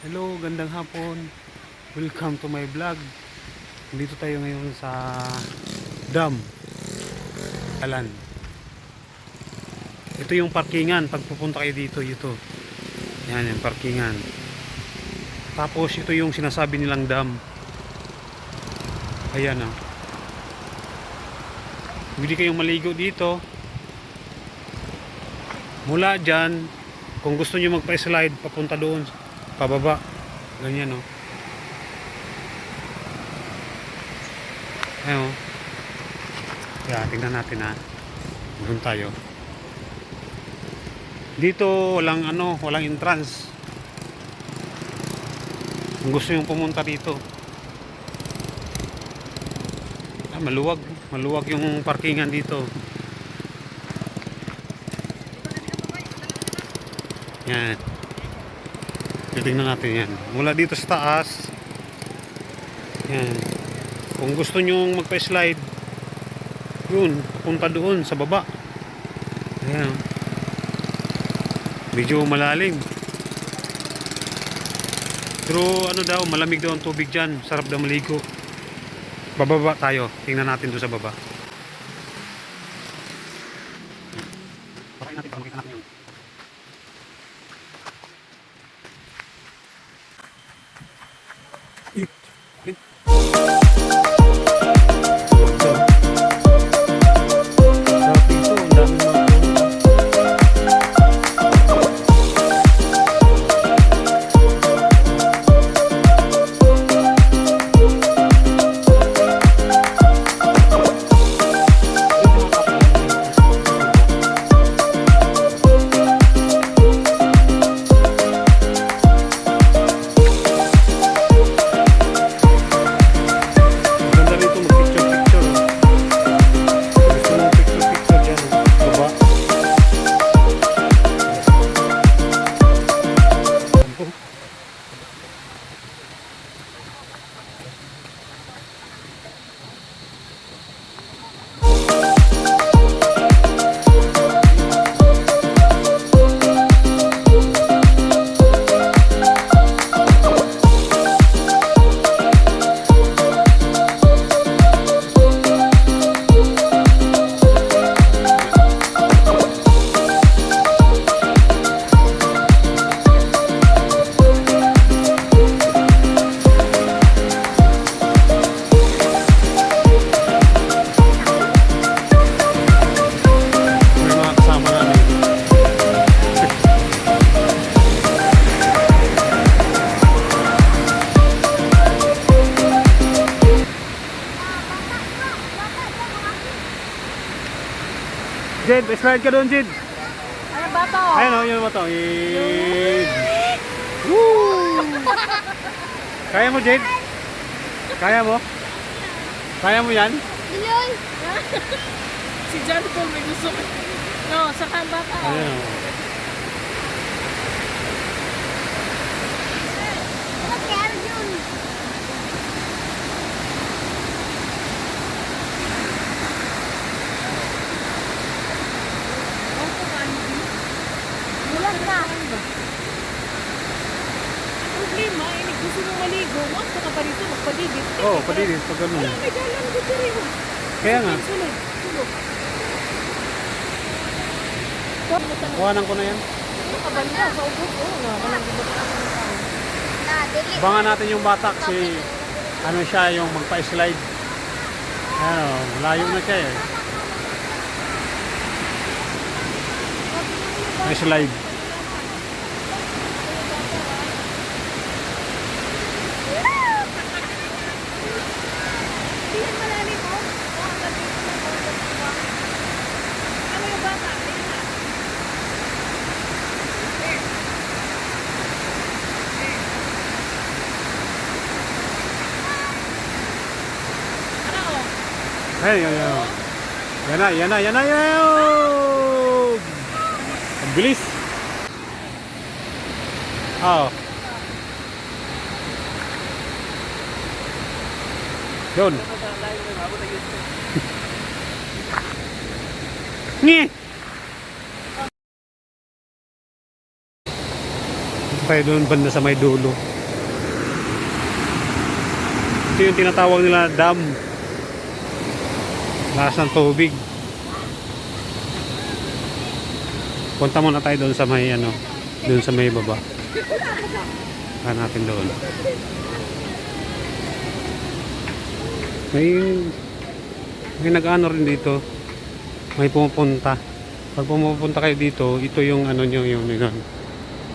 Hello, gandang hapon. Welcome to my vlog. Dito tayo ngayon sa dam. Alan. Ito yung parkingan. Pag pupunta kayo dito, ito. Yan yung parkingan. Tapos ito yung sinasabi nilang dam. Ayan ah. Pwede kayong maligo dito. Mula dyan, kung gusto nyo magpa-slide, papunta doon, pababa. Ganyan oh. Ayan oh. Kaya tingnan natin ha. Doon tayo. Dito walang walang entrance. Kung gusto yung pumunta dito. Maluwag yung parkingan dito. Yan. Titingnan natin yan. Mula dito sa taas. Yan. Kung gusto nyo magpa-slide, yun, papunta doon sa baba. Ayan. Medyo malalim. Pero daw, malamig daw ang tubig dyan. Sarap daw maligo. Bababa tayo. Tingnan natin doon sa baba. Pakain natin para makita natin yun. Jed, slide ka doon, Jed. Ano ba to? Ayun o, yun ba to? Woo! Kaya mo, Jed? Kaya mo? Kaya mo yan? Iloy! Si John Paul may gusto. No, sa bata. Ayun o. Ano kaya yun? Bulag na. Problema, gusto mo maligo. Huwag ka pa dito, magpaligid. Oo, paligid, pag ganun. Wala, may dalan dito rin. Kaya nga, Sulod. kuhanan ko na yan. Kabanda, sa ubos. Oo nga, walang Abangan natin yung bata kasi siya yung magpa-slide. Layo na siya eh. May slide. Hindi yan malalim mo. Ano yung bata? Hey, yan. Yan na. Ang bilis. Oo. Yun. Nge! tayo doon banda sa may dulo. Ito yung tinatawag nila dam. Lakas ng tubig. Punta muna tayo doon sa may ano, doon sa may baba. Hanapin doon. May nag-ano rin dito. May pumupunta. Pag pumupunta kayo dito, ito yung ano nyo, yung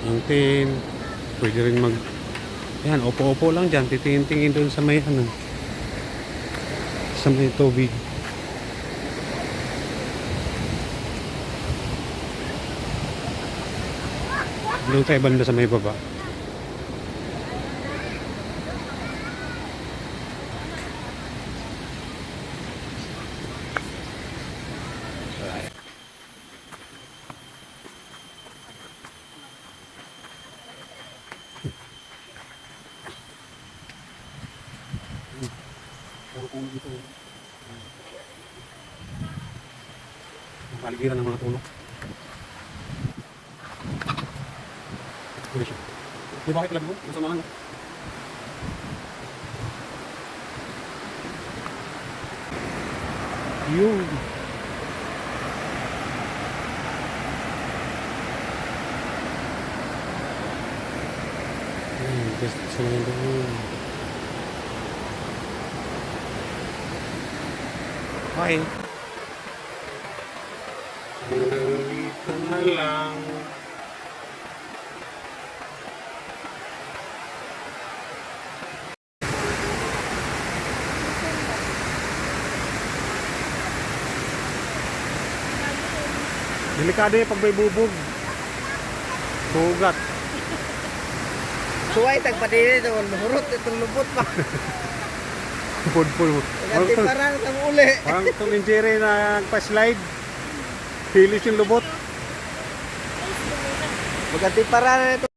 mountain. Pwede rin mag yan, opo-opo lang dyan. Titingin-tingin doon sa may ano, sa may tubig. Doon tayo banda sa may baba. Puro puno dito. Ang paligiran ng mga puno. Ano siya? Di bakit alam mo? Gusto mo lang. Yun. Gusto sa mga doon. Okay. Dito na lang. Delikado yung pag may bubog. Sugat. Suway, tagpadili ito. Mahurot itong lubot pa. Pudpul mo. Ganti parang itong uli. Parang itong injury na nagpa-slide. Pilis yung lubot. Ganti parang ito.